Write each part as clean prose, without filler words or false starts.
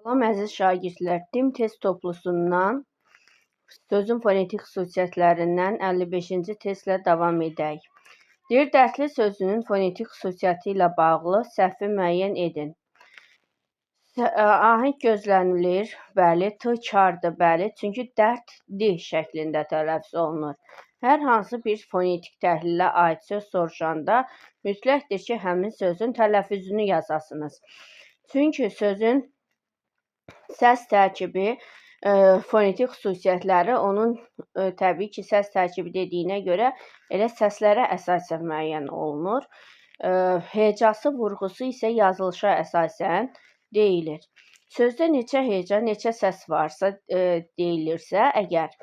Salam əziz şagirdlər, DİM test toplusundan sözün fonetik xüsusiyyətlərindən 55-ci testlə davam edək. Deyir, dərdli sözünün fonetik xüsusiyyəti ilə bağlı səhvi müəyyən edin. Ahəng gözlənilir, bəli, t kardır, bəli, çünki dərdli şəklində tələffüz olunur. Hər hansı bir fonetik təhlilə aid söz soruşanda mütləqdir ki, həmin sözün tələffüzünü yazasınız. Çünki sözün səs tərkibi, fonetik xüsusiyyətləri onun təbii ki, səs tərkibi dediyinə görə elə səslərə əsasən müəyyən olunur. Hecası, vurğusu isə yazılışa əsasən deyilir. Sözdə neçə heca, neçə səs varsa deyilirsə, əgər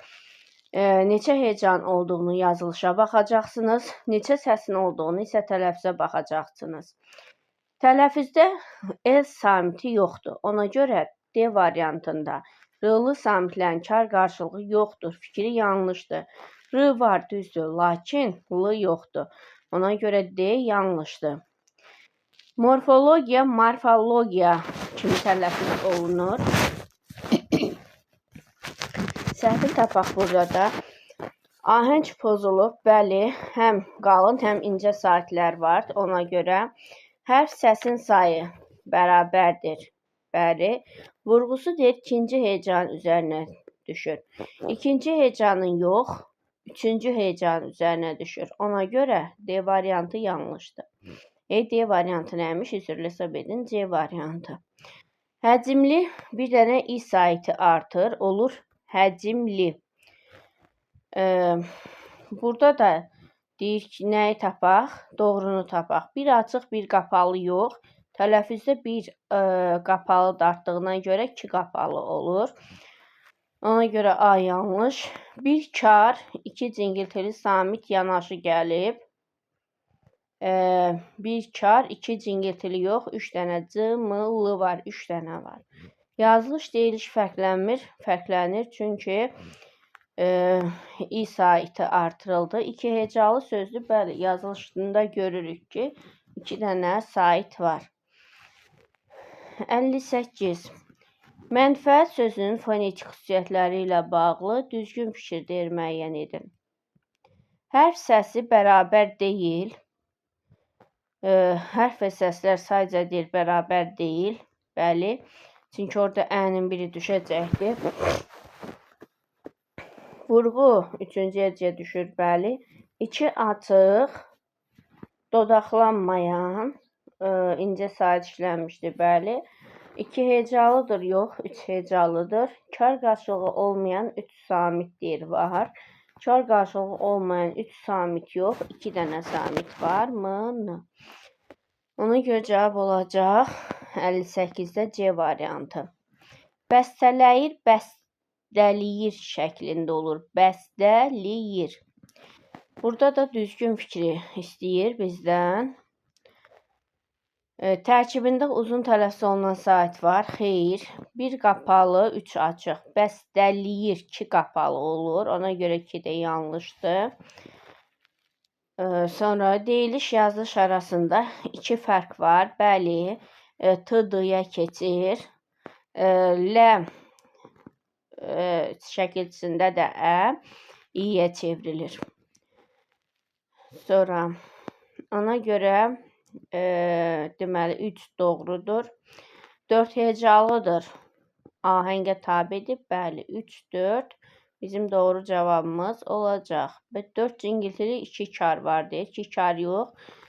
neçə hecanın olduğunu yazılışa baxacaqsınız, neçə səsin olduğunu isə tələffüzə baxacaqsınız. Tələffüzdə el samiti yoxdur. Ona görə D variantında r-lı samitlərin kar qarşılığı yoxdur. Fikri yanlışdır. R var, düzdür, lakin l yoxdur. Ona görə D yanlışdır. Morfologiya, morfologiya kimi tələffüz olunur. Səhvi tapaq burada da. Ahəng pozulub, bəli, həm qalın, həm incə saitlər var. Ona görə hər səsin sayı bərabərdir. Bəli, vurğusu deyir, ikinci hecanın üzərinə düşür. İkinci hecanın yox, üçüncü hecanın üzərinə düşür. Ona görə D variantı yanlışdır. D variantı nəymiş? Üzrlü hesab edin, C variantı. Həcimli bir dənə i saiti artır, olur həcimli. Burada da deyir ki, nəyi tapaq? Doğrunu tapaq. Bir açıq, bir qapalı yox. Tələffüzdə bir qapalı dartdığına görə 2 qapalı olur. Ona görə A yanlış. Bir kar, 2 cingiltili samit yanaşı gəlib. Bir kar, 2 cingiltili yox, 3 dənə c, m, l var, 3 dənə var. Yazılış, deyiliş fərqlənir çünki i saiti artırıldı. 2 hecalı sözdür, bəli, yazılışında görürük ki, 2 dənə sait var. 58. Mənfəət sözünün fonetik xüsusiyyətləri ilə bağlı düzgün fikir müəyyən edin. Hərf səsi bərabər deyil. Hərf və səslər sayca deyil, bərabər deyil. Bəli, çünki orada ənin biri düşəcəkdir. Vurğu üçüncü hecəyə düşür, bəli. 2 açıq, dodaqlanmayan, incə sait işlənmişdir, bəli. 2 hecalıdır, yox, 3 hecalıdır. Kar qarşılığı olmayan 3 samitdir, var. Kar qarşılığı olmayan 3 samit yox, 2 dənə samit var, M, N. Ona görə cavab olacaq 58-də C variantı. Bəstələyir, bəstəliyir şəklində olur. Bəstəliyir. Burada da düzgün fikri istəyir bizdən. Tərkibində uzun tələffüz olunan sait var. Xeyr. 1 qapalı, 3 açıq. Bəstəliyir 2 qapalı olur. Ona görə 2 də yanlışdır. Sonra deyiliş, yazılış arasında 2 fərq var. Bəli, t d-ya keçir. L şəkilçisində də ə i-yə çevrilir. Sonra ona görə deməli 3 doğrudur. 4 hecalıdır. Ahəngə tabedir. Bəli, 3, 4 bizim doğru cavabımız olacaq. Və 4 cingiltili 2 kar var deyir. 2 kar yox.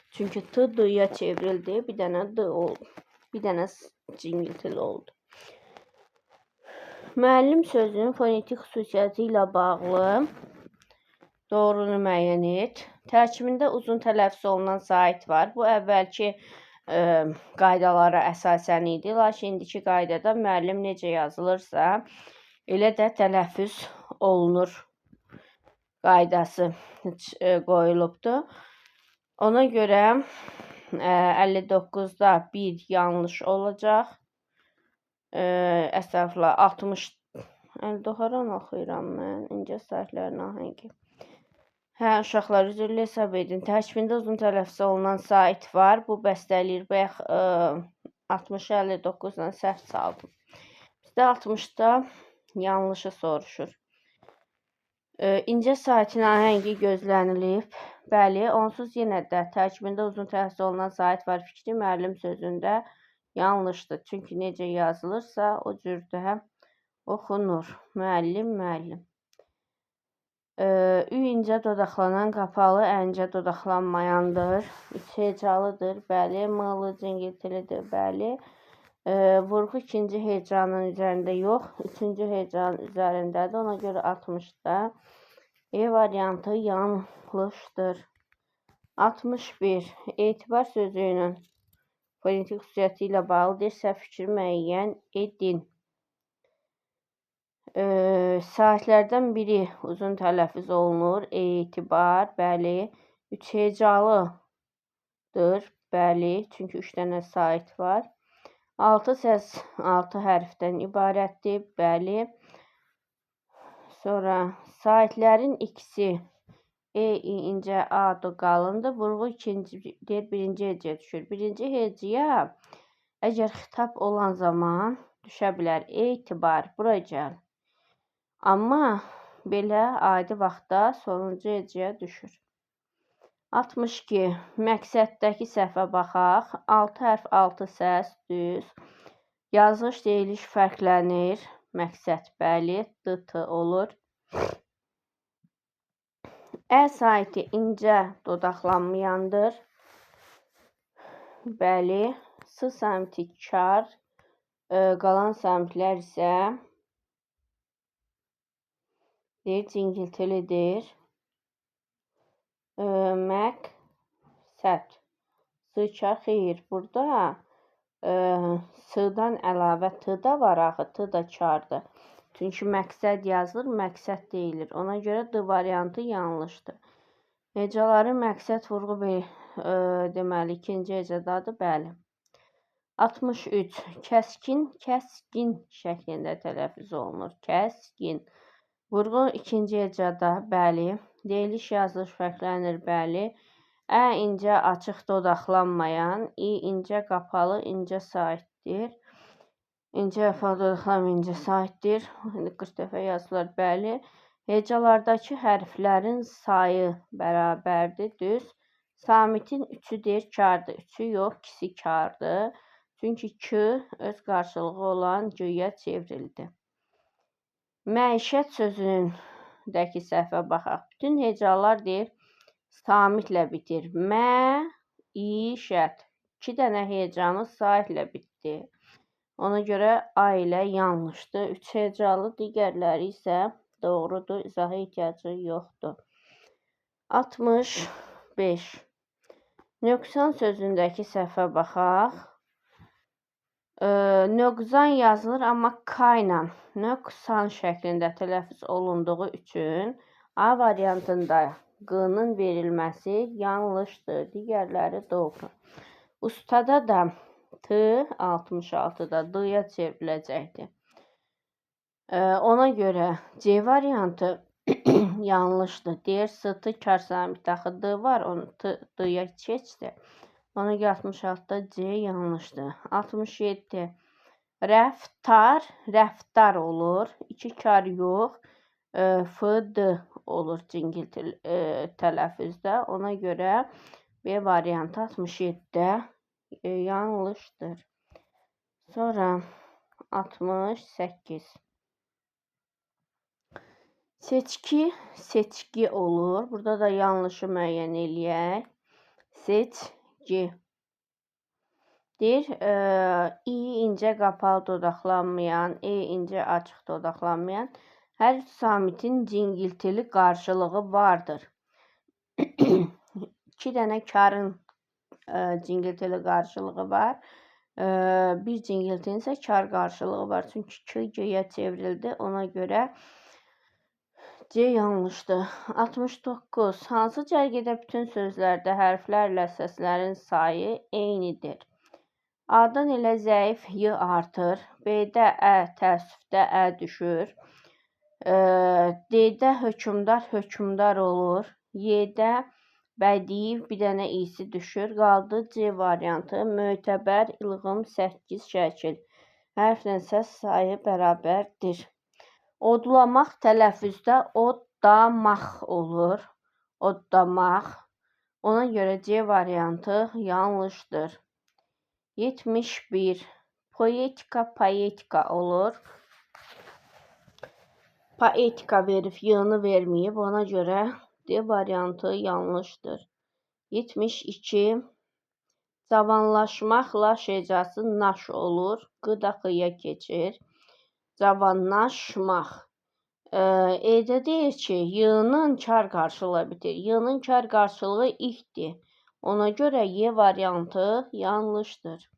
Çünki t d-ya çevrildi. Bir dənə d oldu. Bir dənə cingiltili oldu. Müəllim sözünün fonetik xüsusiyyəti ilə bağlı doğrunu müəyyən et. Tərkibində uzun tələffüz olunan sait var. Bu əvvəlki qaydalara əsasən idi. Lakin indiki qaydada müəllim necə yazılırsa, elə də tələffüz olunur qaydası qoyulubdur. Ona görə 59-da 1 yanlış olacaq. Əsəflə 60 doğaran oxuyuram mən. İncə saitlərin ahəngi. Uşaqlar, üzrlü hesab edin. Tərkibində uzun tələffüz olunan sait var. Bu bəstələyir. Bayaq 60-59-dan səhv saldım. Sizdə 60-da yanlışı soruşur. İncə saitin ahəngi gözlənilib. Bəli, onsuz yenə də tərkibində uzun təhsil olunan sait var fikri müəllim sözündə yanlışdır. Çünki necə yazılırsa o cürdə oxunur. Müəllim, müəllim. Ü incə dodaqlanan, qapalı, əncə dodaqlanmayandır. Üç hecalıdır. Bəli, mılı, cingiltilidir. Bəli. Vurğu ikinci hecanın üzərində yox, üçüncü hecanın üzərindədir. Ona görə 60-da E variantı yanlışdır. 61. Etibar sözüyünün fonetik xüsusiyyəti ilə bağlıdır. Səhv fikri müəyyən edin. Saatlərdən biri uzun tələffüz olunur. Etibar, bəli. Üç hecalıdır, bəli. Çünki 3 dənə saat var. 6 səs 6 hərfdən ibarətdir, bəli. Sonra saatlərin ikisi E, I, incə, A, D qalındır. Vurğu birinci hecəyə düşür. Birinci hecəyə əgər xitab olan zaman düşə bilər. Etibar, bura gəl. Amma belə adi vaxtda sonuncu hecəyə düşür. 62. Məqsəddəki səhvə baxaq. 6 hərf, 6 səs, düz. Yazılış, deyiliş fərqlənir. Məqsəd, bəli, D-T olur. Ə saiti incə dodaqlanmayandır. Bəli. S səmti kar. Qalan səmtlər isə cingiltilidir. Məqsəd. S-kar, xeyr. Burada S-dan əlavə T da var axı. T da kardır. Çünki məqsəd yazılır, məqsəd deyilir. Ona görə D variantı yanlışdır. Hecaları məqsəd vurğu deməli ikinci hecədadır, bəli. 63. Kəskin, kəskin şəklində tələffüz olunur. Kəskin. Vurğu ikinci hecəda, bəli. Deyiliş, yazılış fərqlənir, bəli. Ə incə, açıq dodaqlanmayan, İ incə, qapalı, incə saitdir. İncə, qapalı, dodaqlanmayan, incə saitdir. 40 dəfə yazılır, bəli. Hecalardakı hərflərin sayı bərabərdir, düz. Samitin üçüdür, kardır. Üçü yox, ikisi kardır. Çünki K öz qarşılığı olan G-yə çevrildi. Məişət sözünündəki səhvə baxaq. Bütün hecalar deyir, samitlə bitir. Məişət. 2 dənə hecanı saitlə bitdi. Ona görə A ilə yanlışdır. 3 hecalı, digərləri isə doğrudur. İzaha ehtiyacı yoxdur. 65. Nöqsan sözündəki səhvə baxaq. Nöqsan yazılır, amma K ilə nöqsan şəklində tələffüz olunduğu üçün A variantında Q-nın verilməsi yanlışdır. Digərləri doğru. Ustada da T 66-da D-ya çevriləcəkdir. Ona görə C variantı yanlışdır. Deyir, S-T kar samit axı D var, onu D-ya keçdi. Ona görə 66-da C yanlışdır. 67. Rəftar, rəftar olur. 2 kar yox. F-D olur cingiltil tələffüzdə. Ona görə B variantı 67-də yanlışdır. Sonra 68. Seçki, seçki olur. Burada da yanlışı müəyyən eləyək. Seçki. Deyir, İ incə qapalı dodaqlanmayan, E incə açıq dodaqlanmayan hər üç samitin cingiltili qarşılığı vardır. 2 dənə karın cingiltili qarşılığı var. Bir cingiltinin isə kar qarşılığı var. Çünki K G-yə çevrildi. Ona görə C yanlışdır. 69. Hansı cərgədə bütün sözlərdə hərflərlə səslərin sayı eynidir? A-dan elə zəif Y artır. B-də Ə, təəssüfdə Ə düşür. D-də hökmdar, hökmdar olur. Y-də bədii bir dənə İ'si düşür. Qaldı C variantı. Mötəbər, ilğım, 8 şəkil. Hərflə səs sayı bərabərdir. Odlamaq tələffüzdə oddamaq olur. Oddamaq. Ona görə C variantı yanlışdır. 71. Poetika, poetika olur. Poetika verib, yığını verməyib. Ona görə D variantı yanlışdır. 72. Cavanlaşmaq laş hecası naş olur. Qıya keçir. Cavanlaşmaq. Edə deyir ki, yığının kar qarşılığı bitir. Yığının kar qarşılığı ihdir. Ona görə Y variantı yanlışdır.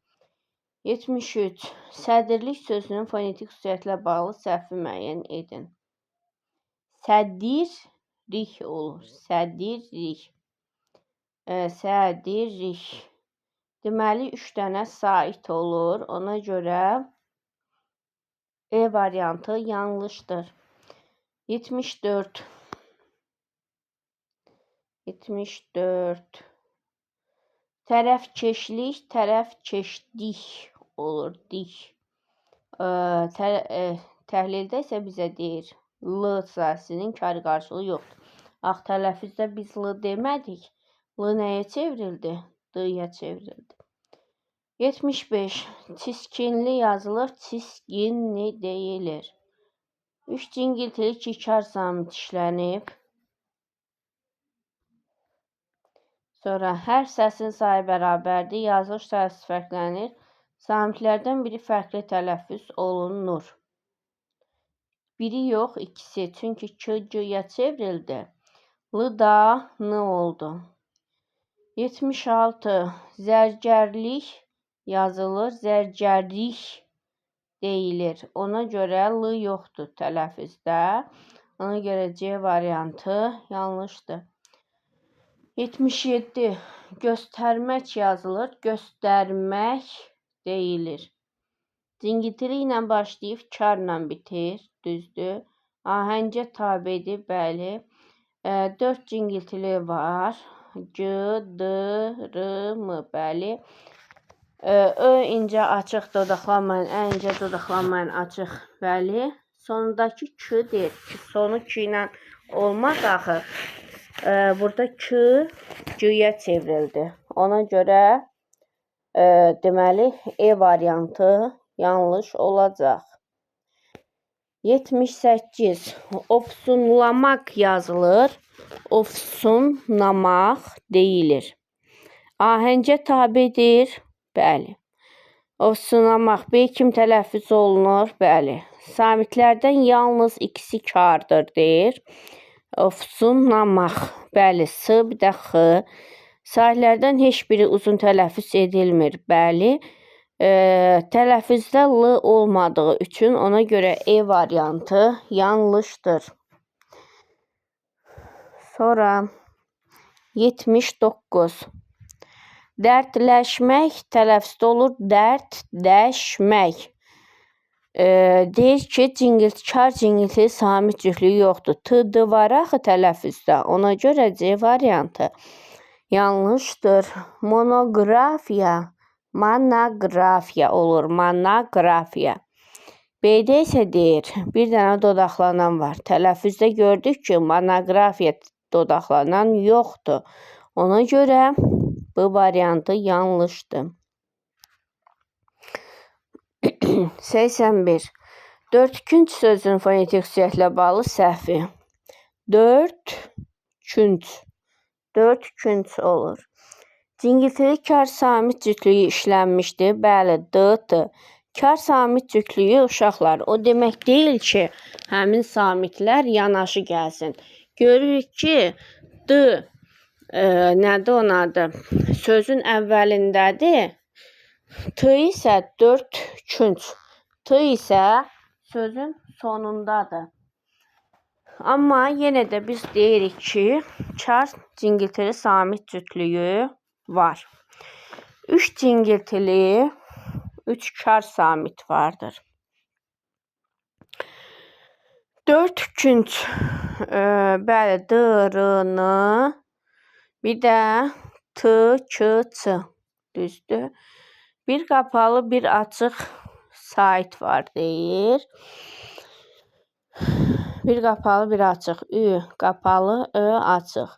73. Sədirlik sözünün fonetik xüsusiyyətlə bağlı səhvi müəyyən edin. Sədirlik olur. Sədirlik. Sədirlik. Deməli, 3 dənə sait olur. Ona görə E variantı yanlışdır. 74. 74. Tərəfkeşlik, tərəfkeşdik olur. Dik. Təhlildə isə bizə deyir, L səsinin kar qarşılığı yoxdur. Ax, tələffüzdə biz L demədik. L nəyə çevrildi? D-yə çevrildi. 75. Çiskinli yazılır, çiskinli deyilir. 3 cingiltili 2 kar samit işlənib. Sonra hər səsin sayı bərabərdir. Yazılış sayısı fərqlənir. Samitlərdən biri fərqli tələffüz olunur. Biri yox, ikisi. Çünki K-ya çevrildi. L da N oldu. 76. Zərgərlik yazılır, zərgərlik deyilir. Ona görə L yoxdur tələfüzdə. Ona görə C variantı yanlışdır. 77. Göstərmək yazılır, göstərmək deyilir. Cingiltili ilə başlayıb karla bitir, düzdür. Ahəngə tabedir, bəli. 4 cingiltili var. G, D, R, M, bəli. Ö incə açıq dodaqlanmayın, ə incə dodaqlanmayın açıq, bəli. Sonundakı K-dir. Sonu K ilə olmaz axı. Burada K, G-yə çevrildi. Ona görə deməli E variantı yanlış olacaq. 78. Ofsunlamaq yazılır, ofsunlamaq deyilir. Ahəngə tabedir, bəli. Ofsunlamaq B kim tələffüz olunur, bəli. Samitlərdən yalnız ikisi kardır, deyir. Ofsunlamaq, bəli, S, bir də X. Sahillərdən heç biri uzun tələffüz edilmir, bəli. Tələffüzdə L olmadığı üçün ona görə E variantı yanlışdır. Sonra 79. Dərdləşmək tələffüzdə olur, dərdləşmək. Deyir ki, kar cingiltili samit cütlüyü yoxdur. T-D var axı tələffüzdə. Ona görə C variantı yanlışdır. Monoqrafiya, monoqrafiya olur. Monoqrafiya. B-də isə deyir, bir dənə dodaqlanan var. Tələffüzdə gördük ki, monoqrafiya dodaqlanan yoxdur. Ona görə bu variantı yanlışdır. 81. Dördkünc sözün fonetik xüsusiyyətlə bağlı səhvi. Dördkünc. Dördkünc olur. Cingiltili kar samit cütlüyü işlənmişdir. Bəli, D-dir. Kar samit cütlüyü uşaqlar. O demək deyil ki, həmin samitlər yanaşı gəlsin. Görürük ki, D nədir onun adı? Sözün əvvəlindədir. T isə dördkünc. T isə sözün sonundadır. Amma yenə də biz deyirik ki, kar cingiltili samit cütlüyü var. 3 cingiltili, 3 kar samit vardır. Dördkünc, bəli, D, R, N, bir də T, K, Ç, düzdür. Bir qapalı, bir açıq sayt var deyir. Bir qapalı, bir açıq. Ü qapalı, Ö açıq.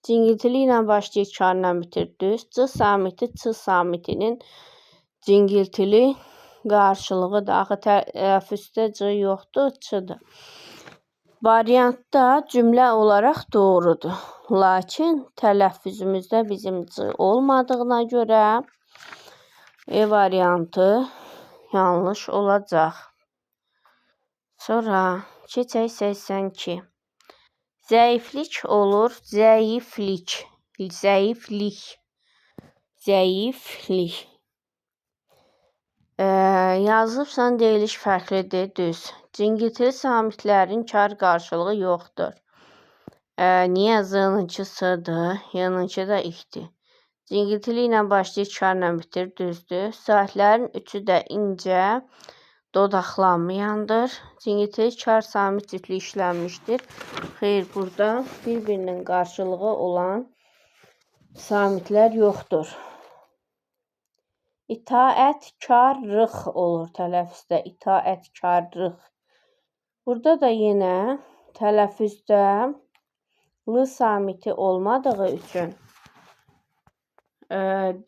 Cingiltili ilə başlayır, karla bitir, düz. C samiti, Ç samitinin cingiltili qarşılığıdır. Axı tələffüzdə C yoxdur, Ç'dır. Variantda cümlə olaraq doğrudur. Lakin tələffüzümüzdə bizim C olmadığına görə variantı yanlış olacaq. Sonra keçək 82. Zəiflik olur, zəiflik, zəiflik, zəiflik. Yazılıbsan deyiliş fərqlidir, düz. Cingiltili samitlərin kar qarşılığı yoxdur. Niyə? Z-nınki S-dır, Y-nınki də İ-dir. Cingiltili ilə başlayır, karla bitir, düzdür. Saatlərin üçü də incə, dodaqlanmayandır. Cingiltili kar samit cütlü işlənmişdir. Xeyr, burada bir-birinin qarşılığı olan samitlər yoxdur. İtaətkarlıq olur tələffüzdə. İtaətkarlıq. Burada da yenə tələffüzdə L samiti olmadığı üçün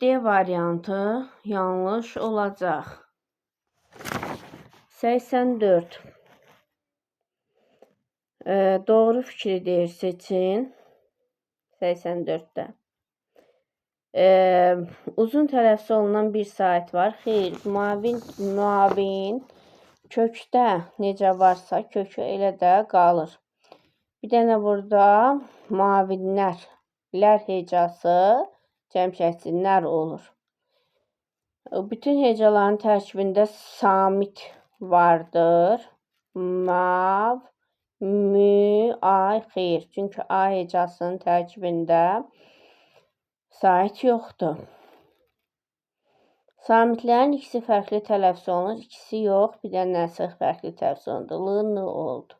D variantı yanlış olacaq. 84. Doğru fikri deyir, seçin. 84'də. Uzun tələffüz olunan bir saat var. Xeyr, müavin kökdə necə varsa kökü elə də qalır. Bir dənə burada müavinlər, lər hecası cəmşəkçilər olur. Bütün hecaların tərkibində samit vardır. Mav, mü, ay, xeyr. Çünki a hecasının tərkibində sait yoxdur. Samitlərin ikisi fərqli tələffüz olunur, ikisi yox, bir dənəsi fərqli tələffüz olunur. L, N oldu.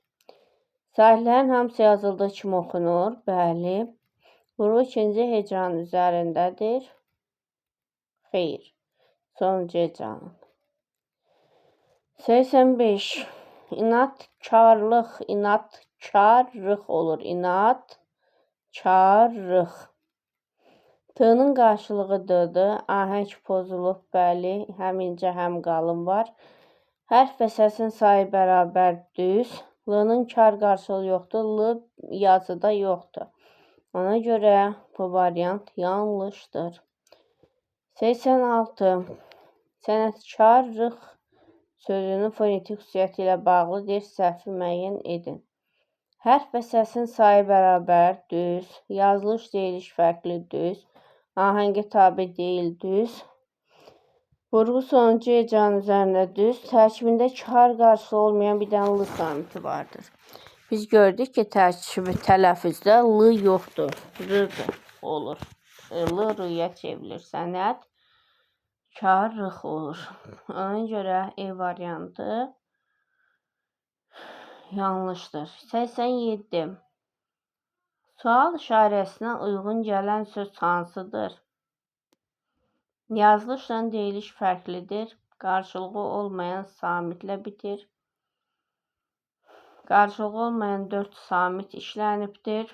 Saitlərin hamısı yazıldığı kimi oxunur, bəli. Vurğu ikinci hecanın üzərindədir. Xeyr, sonuncu hecanın. 85. İnatkarlıq, inatkarlıq olur. İnatkarlıq. T-nın qarşılığı D-dır. Ahəng pozulub, bəli. Həm incə, həm qalın var. Hərf və səsin sayı bərabər, düz. L-nın kar qarşılığı yoxdur. L yazıda yoxdur. Ona görə bu variant yanlışdır. 86. Sənətkarlıq sözünün fonetik xüsusiyyəti ilə bağlıdır. Səhvi müəyyən edin. Hərf və səsin sayı bərabər, düz. Yazılış, deyiliş fərqli, düz. Ahəngə tabe deyil, düz. Vurğu sonuncu hecanın üzərində, düz. Tərkibində kar qarşılığı olmayan bir dənə L samiti vardır. Biz gördük ki, tərkibi tələffüzdə L yoxdur. R-dır olur. L, R-ya çevrilir. Sənət karlıq olur. Ona görə E variantı yanlışdır. 87. Sual işarəsinə uyğun gələn söz hansıdır? Yazılışla deyiliş fərqlidir. Qarşılığı olmayan samitlə bitir. Qarşılığı olmayan 4 samit işlənibdir.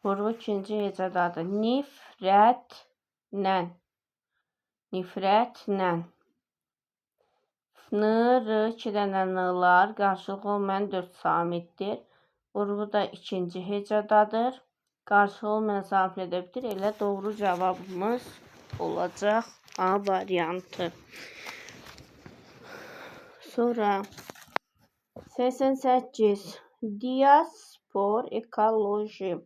Vurğu ikinci hecadadır. Nifrətlə. Nifrətlə. N, R, 2 dənə N-lar qarşılığı olmayan 4 samitdir. Vurğu da ikinci hecadadır. Qarşılığı olmayan samitlə də bitir. Elə doğru cavabımız olacaq A variantı. Sonra 88. Diaspor, ekoloji.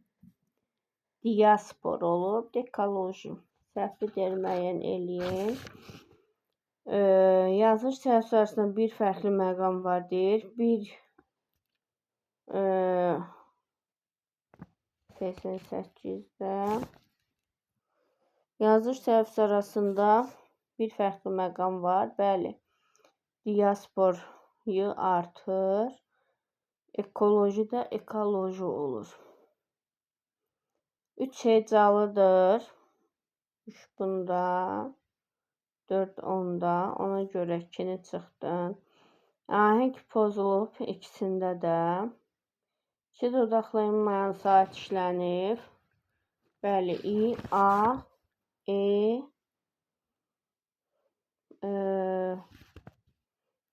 Diaspor olur, ekoloji. Səhvlidir, müəyyən eləyin. Yazılış tələffüz arasında bir fərqli məqam var deyir. 88'də yazılış tələffüz arasında bir fərqli məqam var. Bəli. Diasporyu artır. Ekoloji də ekoloji olur. 3 hecalıdır. 3 bunda. 4-10'da. Ona görə 2-ni çıxdın. Ahəng pozulub ikisində də. 2 dodaqlanmayan saat işlənib. Bəli, İ, A, E,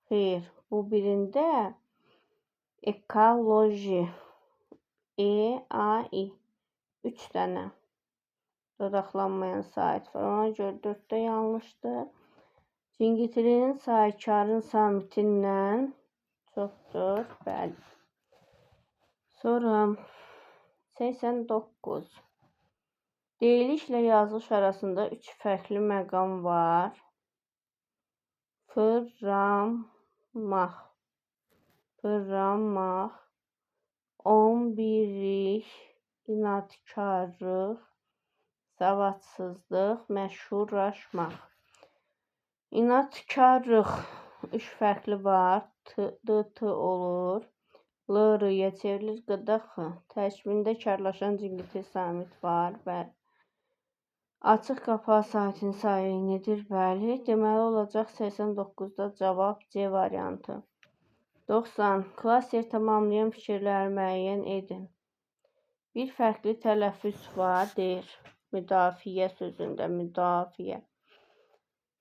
xeyr, bu birində ekoloji, E, A, İ. 3 dənə dodaqlanmayan sait var. Ona görə 4'də yanlışdır. Cingiltilinin sahibkarın samitindən çoxdur. Bəli. Sonra 89. Deyilişlə yazılış arasında 3 fərqli məqam var. Fırlanmaq, fırlanmaq, 11'lik, inatkarlıq, savadsızlıq, məşhurlaşmaq. İnatkarlıq 3 fərqli var. T olur. L-R-ya çevrilir. Qıdaq. Tərkibində karlaşan cingilti samit var. Bəli. Açıq qapağı saitin sayı eynidir. Bəli. Deməli olacaq 89'da cavab C variantı. 90. Klaster tamamlayan fikirləri müəyyən edin. Bir fərqli tələffüz var, deyir. Müdafiə sözündə, müdafiə.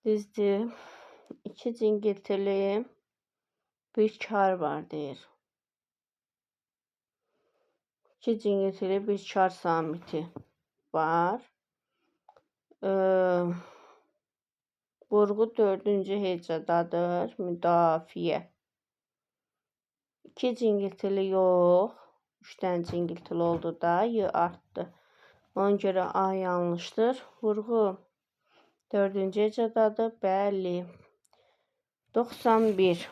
Düzdür. 2 cingiltili, bir kar var, deyir. 2 cingiltili, bir kar samiti var. Vurğu 4-cü hecadadır, müdafiə. 2 cingiltili yox. 3 dənə cingiltili oldu da, Y artdı. Ona görə A yanlışdır. Vurğu 4-cü hecadadır. Bəli. 91.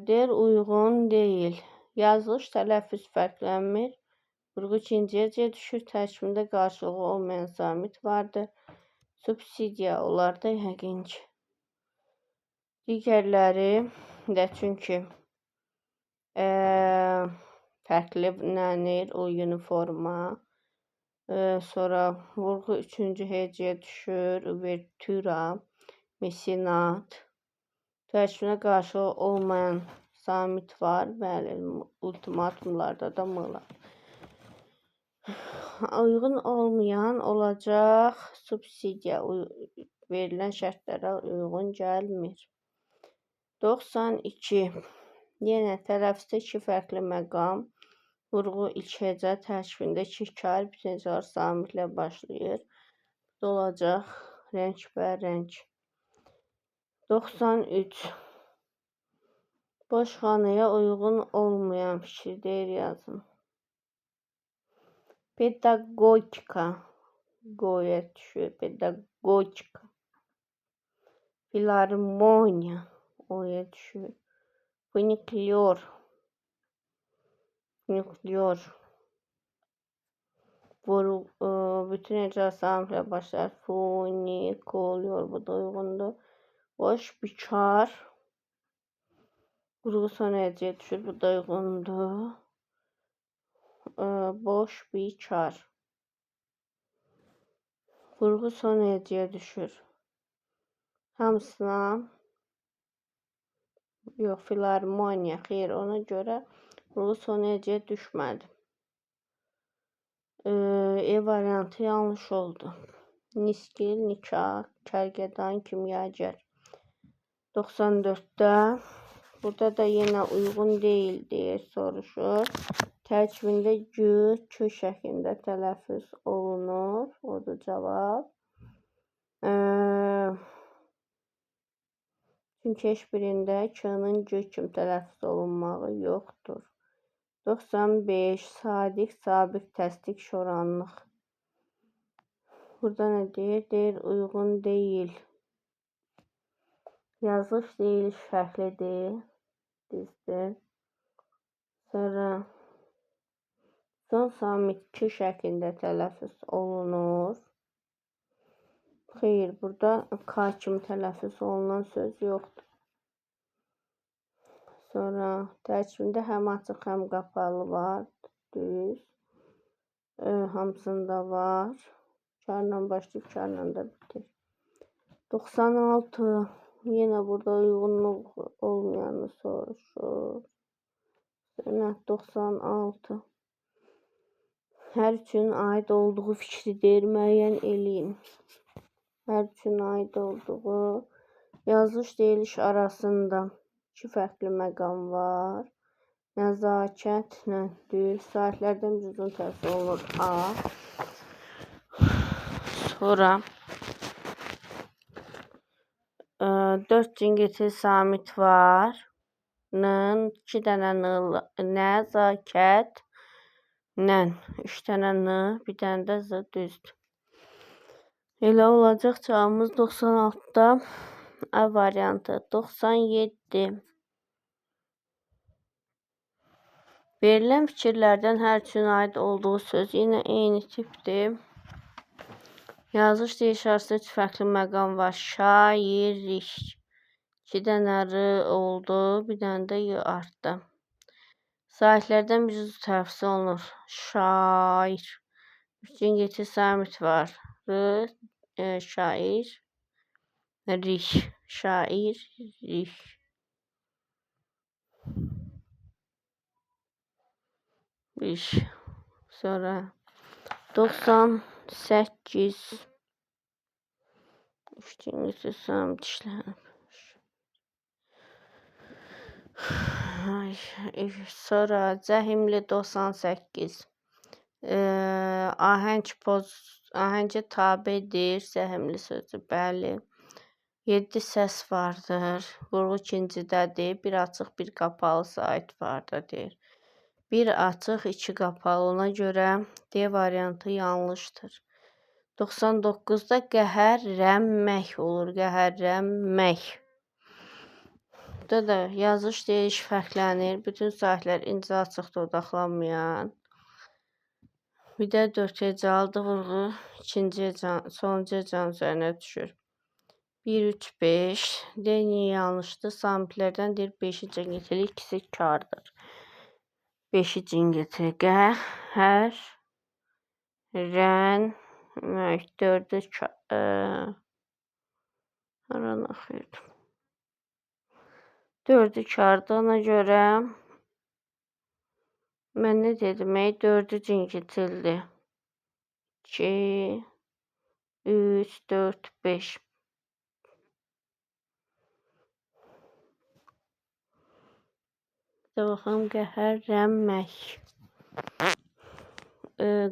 Deyir, uyğun deyil. Yazılış tələffüz fərqlənmir. Vurğu 2-ci hecəyə düşür. Tərkibində qarşılığı olmayan samit vardır. Subsidiya olar da yəqin ki. Digərləri də çünki fərqlənir o uniforma. Sonra vurğu 3-cü hecəyə düşür. Uvertüra, mesinat. Tərkibinə qarşılığı olmayan samit var. Bəli, ultimatumlarda da mılar. Uyğun olmayan olacaq subsidiya. Verilən şərtlərə uyğun gəlmir. 92. Yenə tələffüzdə 2 fərqli məqam. Vurğu ilk hecə tərkibində 2 kar, bir hecələr samitlə başlayır. Bu da olacaq rəngbərəng. 93. Boş xanaya uyğun olmayan fikir deyir, yazın. Pedagogika. Qoya düşür. Pedagogika. Filarmoniya. O'ya düşür. Funiklyor. Funiklyor. Bütün ecra samitlə başlar. Funiklyor. Bu da uyğundur. Boş bikar. Vurğu son hecəyə düşür. Bu da uyğundur. Boş bikar. Vurğu son hecəyə düşür. Hamısına yox, filarmoniya. Xeyr, ona görə vurğu son hecəyə düşmədi. E variantı yanlış oldu. Niskil, nikah, kərgədan, kimyagər. 94'də. Burada da yenə uyğun deyil deyə soruşur. Tərkibində G, K şəklində tələffüz olunur. Odur cavab. Çünki heç birində K-nın G kimi tələffüz olunmağı yoxdur. 95. Sadiq, sabiq, təsdiq, şoranlıq. Burada nə deyir? Deyir, uyğun deyil. Yazılış deyiliş fərqlidir. Düzdür. Sonra son samit K şəklində tələffüz olunur. Xeyr, burada K kimi tələffüz olunan söz yoxdur. Sonra tərkibində həm açıq, həm qapalı var. Düz. Hamısında var. Karla başlayıb, karla da bitir. 96. Yine burada uyğunluq olmayanı soruşur. Sənəd 96. Hər üçün aid olduğu fikridir. Müəyyən eləyin. Hər üçün aid olduğu. Yazılış deyiliş arasında iki fərqli məqam var. Nəzakətlədir. Saatlərdən bir uzun tərsi olunur A. Sonra 4 cingiltili samit var. Nın, 2 dənə nəzakət, nən, 3 dənə n, bir dənə də z düzdür. Elə olacaq cavabımız 96-da A variantı. 97. Verilən fikirlərdən hər üçün aid olduğu söz yine eyni tipdir. Yazılış deyiliş arasında üç fərqli məqam var. Şairik. 2 dənə r oldu, bir dənə də y artdı. Saatlərdən bir uzun tərsi olunur. Şair. 3 cingiltili samit var. R, şair, rih. Şair, rih. Rih. Sonra 98. 3 cingiltili samit işlənib. Sonra zəhimli 98. Ahəngə tabedir. Zəhimli sözü, bəli. 7 səs vardır. Vurğu ikincidədir. Bir açıq, bir qapalı sait vardır, deyir. Bir açıq, 2 qapalı. Ona görə D variantı yanlışdır. 99-da qəhərrəmək olur. Qəhərrəmək. Burada da yazılış deyiliş fərqlənir. Bütün sahələr incə açıqda odaqlanmayan. Bir də 4 hecalıdır. Vurğu sonuncu hecanın üzərinə düşür. 1, 3, 5. D niyə yanlışdır? Samitlərdən deyir 5-i cingiltili, ikisi kardır. 5-i cingiltili. Qəhər, rən, 4-ü haran axıyırdım. 4-ü kardır. Ona görə mən nə dedim? 4-ü cingiltilidir. 2, 3, 4, 5. Bir də baxalım. Qəhərrəmək.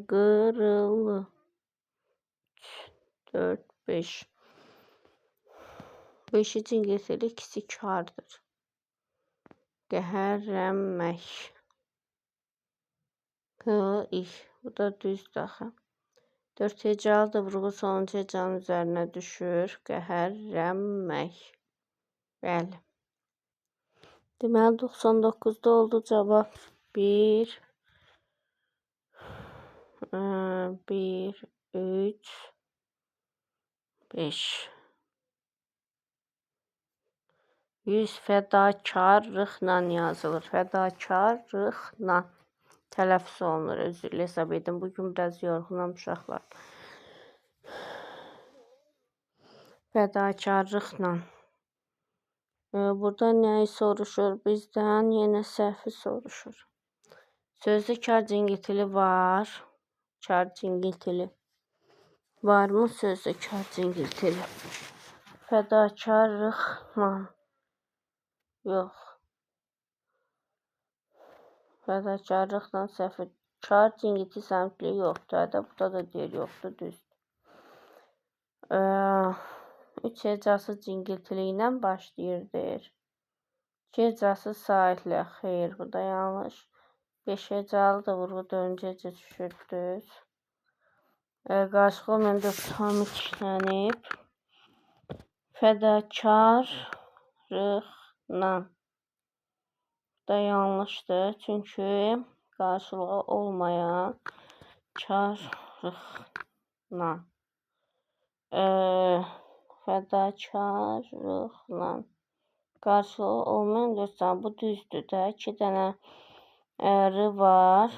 Qırılı. 4, 5. 5-i cingiltili, ikisi kardır. Qəhərrəmək. Bu da düzdür axı. 4 hecalıdır. Vurğu sonuncu hecanın üzərinə düşür. Qəhərrəmək. Bəli. Deməli 99-da oldu cavab. 1, 3, 5. 100 fədakarlıqla yazılır. Fədakarlıqla tələffüz olunur. Özürlü hesab edin. Bugün biraz yorğunam uşaqlar. Fədakarlıqla. Burada nəyi soruşur bizdən? Yenə səhvi soruşur. Sözdə kar cingiltili var. Kar cingiltili. Varmı sözdə kar cingiltili? Fədakarlıqla. Yox. Fədakarlıqla səhvi. Kar cingiltili samitli yoxdur. Burada da deyir yoxdur, düzdür. 3 hecası cingiltili ilə başlayır, deyir. 2 hecası saitlə. Xeyr, bu da yanlış. 5 hecalıdır. Vurğu 4-cü hecə düşür, düz. Qarşılıqlı olmayan 4 samit işlənib. Fədakarlıqla. Bu da yanlışdır. Çünki qarşılığı olmayan karlıqla. Fədakarlıqla. Qarşılığı olmayan 4 samit. Bu düzdür də. 2 dənə r var.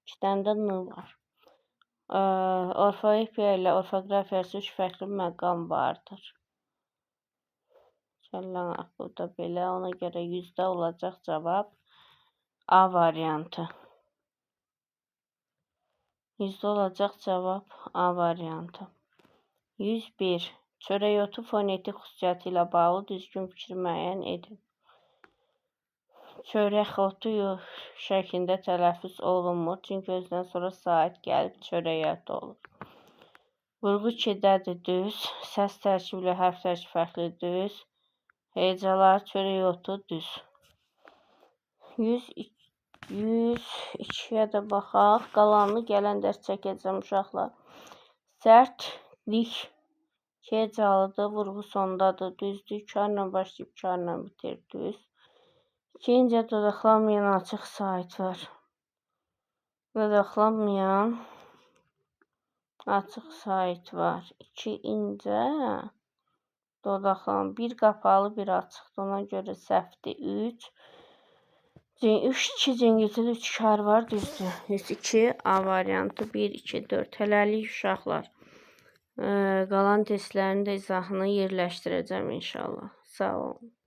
2 dənə də n var. Orfoepiya ilə orfoqrafiyası 3 fərqli məqam vardır. Kəllə bu da belə. Ona görə 100-də olacaq cavab A variantı. 100-də olacaq cavab A variantı. 101. Çörək otu fonetik xüsusiyyəti ilə bağlı düzgün fikir müəyyən edin. Çörək otu şəklində tələffüz olunmur, çünki özdən sonra sait gəlib çörək otu olur. Vurğu 2-dədir, düz. Səs tərkibi ilə hərf tərkibi fərqli, düz. Hecalar, çörək otu, düz. 102-yə də baxaq. Qalanını gələn dərs çəkəcəm uşaqlar. Sərtlik hecalıdır, vurğu sondadır, düzdür. Karla başlayıb karla bitir, düz. İkinci dodaqlanmayan açıq sait var. Dodaqlanmayan açıq sait var. 2 incə dodaqlan. Bir qapalı, bir açıqdır. Ona görə səhvdir. 3. 2 cingiltili 3 kar var, düzdür. 102 A variantı 1, 2, 4. Hələlik uşaqlar. Qalan testlərin də izahını yerləşdirəcəm inşallah. Sağ olun.